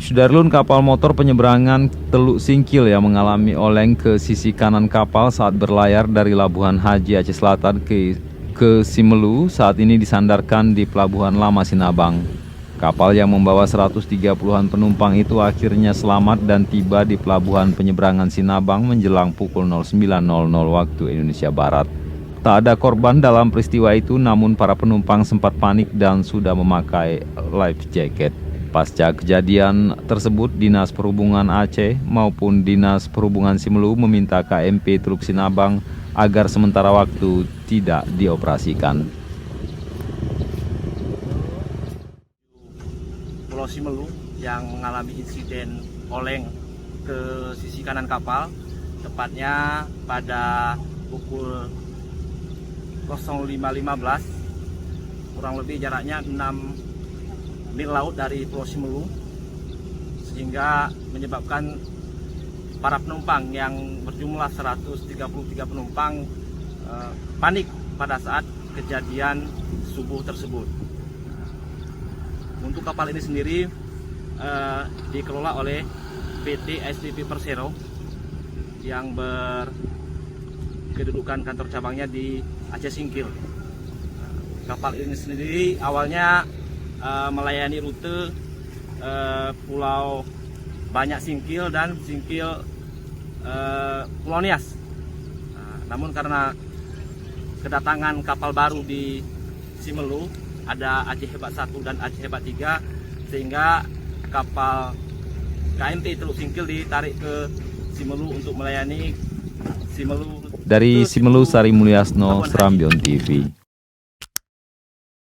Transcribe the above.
Sudarlun, kapal motor penyeberangan Teluk Singkil yang mengalami oleng ke sisi kanan kapal saat berlayar dari Labuhan Haji Aceh Selatan ke Simelu saat ini disandarkan di Pelabuhan Lama Sinabang. Kapal yang membawa 130-an penumpang itu akhirnya selamat dan tiba di Pelabuhan Penyeberangan Sinabang menjelang pukul 09.00 waktu Indonesia Barat. Tak ada korban dalam peristiwa itu, namun para penumpang sempat panik dan sudah memakai life jacket. Pasca kejadian tersebut, Dinas Perhubungan Aceh maupun Dinas Perhubungan Simelu meminta KMP Teluk Sinabang agar sementara waktu tidak dioperasikan. Pulau Simelu yang mengalami insiden oleng ke sisi kanan kapal, tepatnya pada pukul 05.15, kurang lebih jaraknya 6 mil laut dari Pulau Simelu, sehingga menyebabkan para penumpang yang berjumlah 133 penumpang panik pada saat kejadian subuh tersebut. Untuk kapal ini sendiri dikelola oleh PT SDP Persero yang berkedudukan kantor cabangnya di Aceh Singkil. Kapal ini sendiri awalnya melayani rute Pulau Banyak Singkil dan Singkil Pulau Nias. Namun karena kedatangan kapal baru di Simelu, ada Aceh Hebat 1 dan Aceh Hebat 3, sehingga kapal KMP Teluk Singkil ditarik ke Simelu untuk melayani Simelu. Dari Simelu, Sari Mulyasno, Serambion TV.